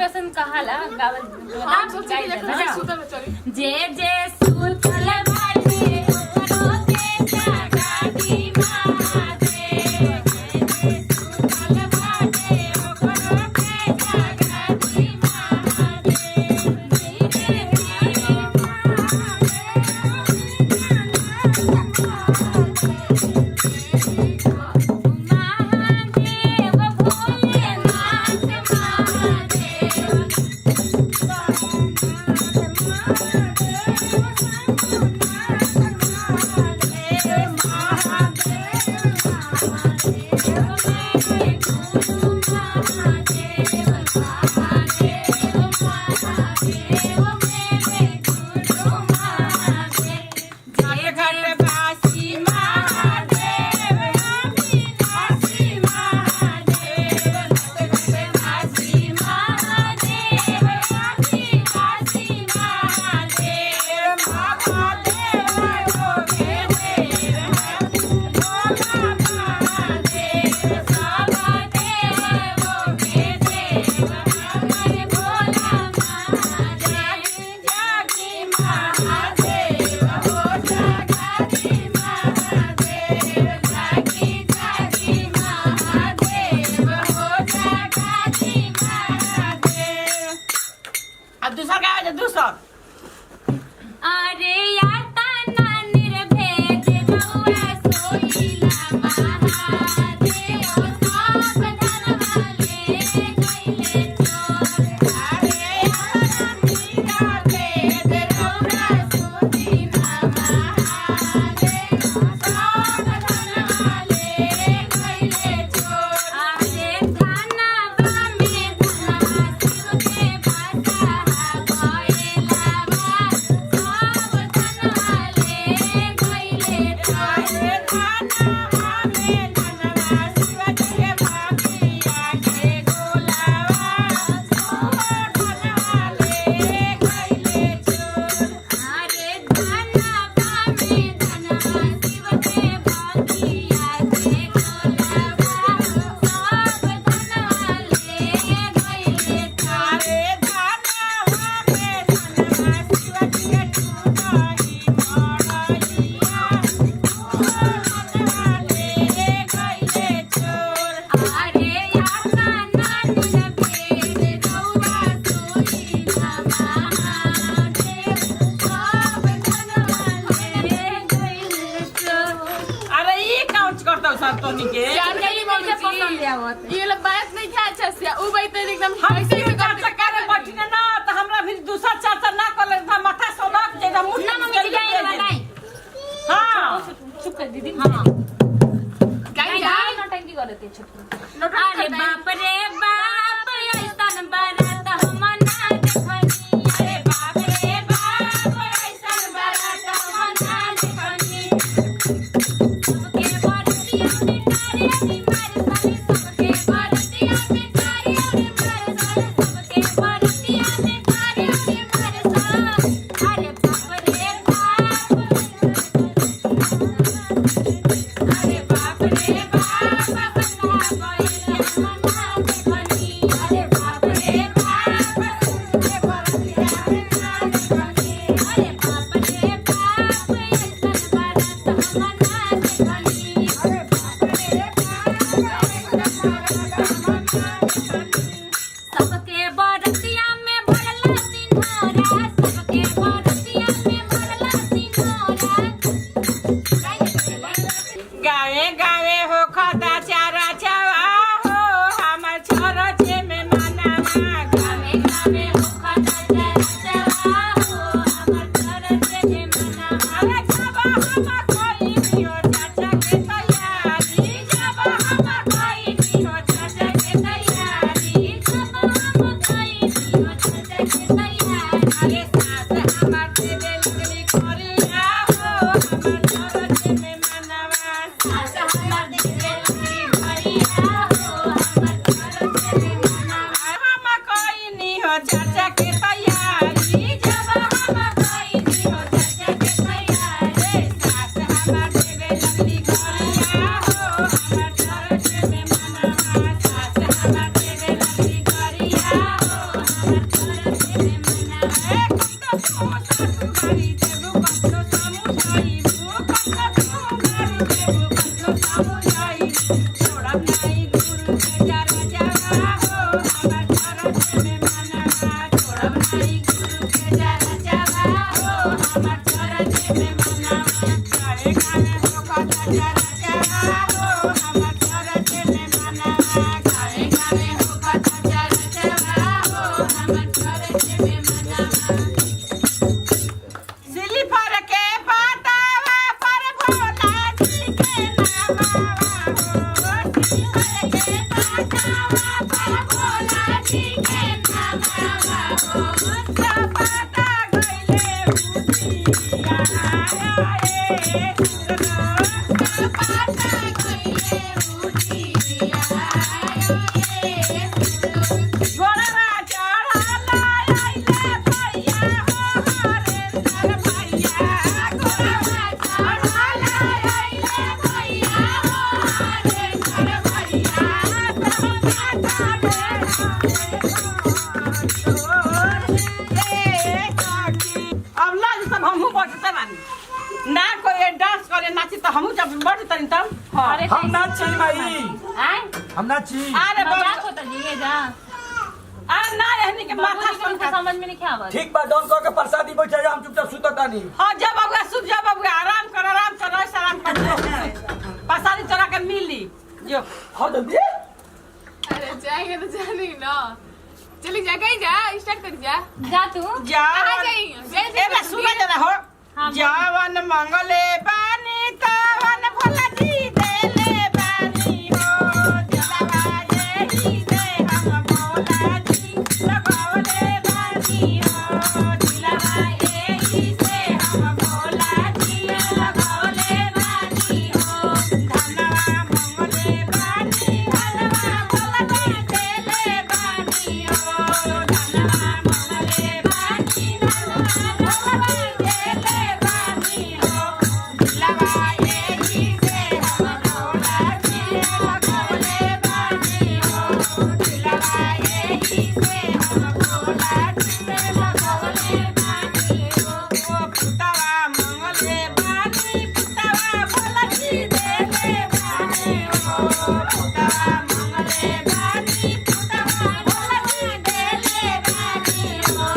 वैसन कहाला गावल हम सोचे कि जैसे सुतल में चली जे जे सुतल बाटे ओकरो के जागा दी महादेव जे जे सुतल बाटे ओकरो के जागा दी महादेव धीरे धीरे महादेव भोलेनाथ महादेव दूसरा क्या है दूसरा अरे यार ताना निर्भेद रहुआ सोईला महादेव सब धन वाले कइले चोर अरे यार निर्भेद रहुआ सोईला महादेव सब धन वाले कइले चोर अरे थाना बामे धनवा शिव के भाषा ये लोग बात नहीं क्या अच्छा से उ भाई तो एकदम ऐसे ही चर्चा करे बैठने ना तो हमरा भी दूसरा चर्चा ना कर ले था माथा सोलक जेना मुठ ना मम्मी जाए बनाई हां चुप कर दीदी हां गाय जाए नौटंकी करते छुप अरे बाप रे बाप ऐसन बारात हम ना देखनी अरे बाप रे बाप ऐसन बारात हम ना देखनी सबके बरतिया में तारे अभी मार साले सबके बरतिया में तारे अभी मार साले सबके बरतिया में तारे अभी मार साले अरे बाप रे बाप अरे बाप रे बाप बना गइल मना देखनी अरे बाप रे बाप सबके बरतिया में तारे देखनी अरे बाप रे बाप ऐसन बारात हम ना देखनी अरे बाप रे सबके बरतिया में भरला सिन्होरा सबके बरतिया में भरला सिन्होरा गावे गावे हो खदा चारा चावा हो हमर छोरो छे में मनावा गावे गावे हो खदा चला हो हमर घर से मनावा अरे छबा हम कोई नियो चाचा के तैयारी जब हम कोई नियो चाचा के तैयारी जब हम कोई नियो चाचा के तैयारी अरे सास हमर से बेलकली करिया हो हमर छोरो छे में मनावा सास हमर दिल लकड़ी भरिया हो हमर घर से मनावा हम कोई नियो चाचा के तैयारी जब हम कोई नियो चाचा के तैयारी सास हमर से बेलकली करिया हो हमर छोरो छे में मनावा सास हमर से बेलकली करिया हो ना कोई डांस करे नाची तो हमहू जब बढ़ तनी तब अरे हम ना छी भाई आय हम ना छी अरे मजाक होता जी ये जा अरे ना रहने के माथा बाबूजी को समझ में नहीं क्या आवाज ठीक बा डॉन को के प्रसादी बैठे जा हम चुपचाप सुतता नहीं हां जब अब सुत जा बाबू आराम कर आराम कर पसारी चला के मिली जो हां जल्दी अरे जाएंगे तो जाने ना चली जा कहीं जा स्टार्ट कर जा तू जा कहाँ जाएंगे ए बे सुना जरा हो जावन मंगले बानी तावन भला जी देले बानी हो दिलवा यही से हम बोला जी लगावले बानी हो दिलवा यही से हम बोला जी लगावले बानी हो धनवा मंगले बानी धनवा भला जी देले बानी हो धनवा मंगले बानी धनवा भला जी देले बानी हो दिलवा यही से हम बोला जी लगावले बानी हो दिलवा यही से हम बोला जी लगावले बानी हो पुतवा मंगले बानी पुतवा भला जी देले बानी हो पुतवा मंगले बानी पुतवा भला जी देले बानी हो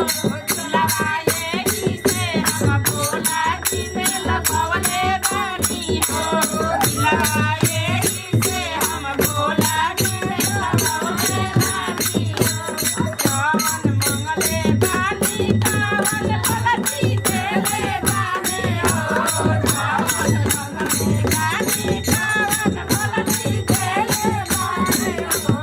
दिलवा यही से हम बोला जी लगावले बानी हो दिलवा यही से हम बोला जी लगावले बानी हो जावन मंगले बानी तावन भला जी देले बानी हो जावन मंगले बानी तावन भला जी देले बानी हो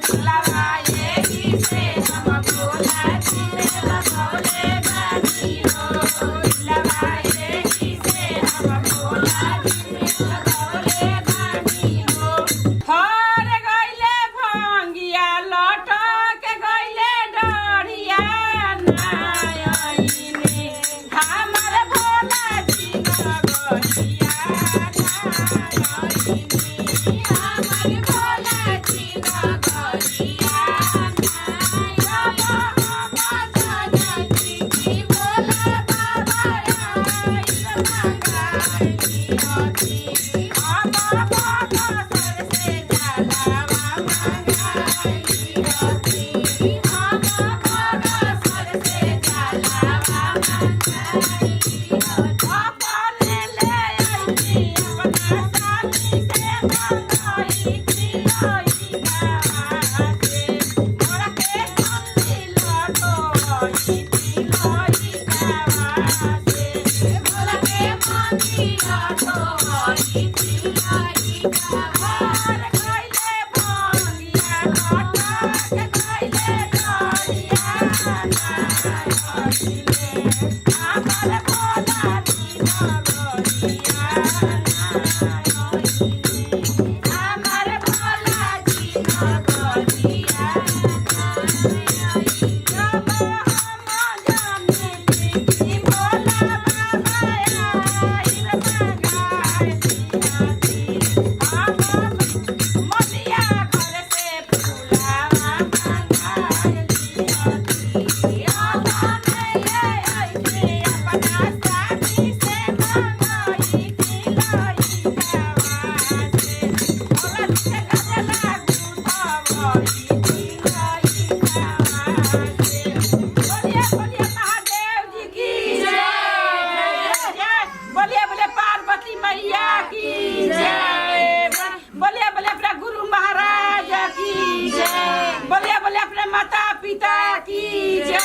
दिलवा यही से हम बोला जी लगावले बानी हो दिलवा यही से हम बोला जी लगावले बानी हो हर गइले भंगिया लटक गइले डरिया नायने हमर भोला जी नगरिया नायने हमर भोला जी नगरिया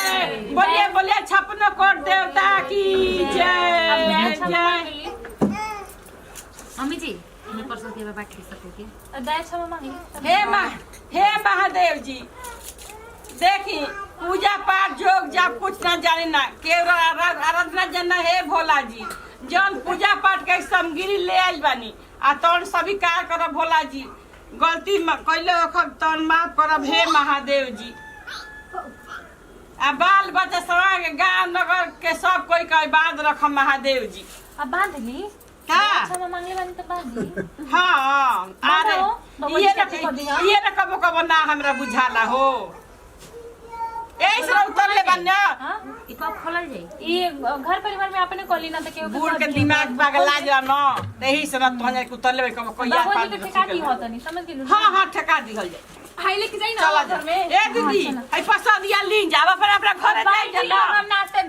जय बोलिए बोलिए छप्पन कोट देवता की जय जय। मम्मी जी मैं परसों के बाबा खी सकोगे दाय क्षमा मांगी हे महादेव जी देखी पूजा पाठ जोग जाप कुछ ना जाने ना केवल आराधना जानना है भोला जी जौन पूजा पाठ के सामग्री ले आइल बानी आ तौन सभी कार्य करब भोला जी गलती कैले तौन माफ करब हे महादेव जी आ बाल बच्चा समाज गाँव नगर के सब कोई का बात रखम महादेव जी। अब बांध ली का क्षमा मांगले बानी तो बांध ली। हाँ अरे ये न कबो कबो ना हमरा बुझाला हो ऐसे उतर ले बन्ना हां ई कब खोलल जाई ये घर परिवार में आपने कोली ना तो केहू बूढ़ के दिमाग पगला जा न तही से न तोहने उतर ले कबो कोइया बाबूजी के ठेका की होत नहीं समझ गेलू। हां ठेका दिहल जाए हाय लेके जाई ना चला घर में ए दीदी हई पसंद या ली जावा पर अपना घर जाए हम नाश्ता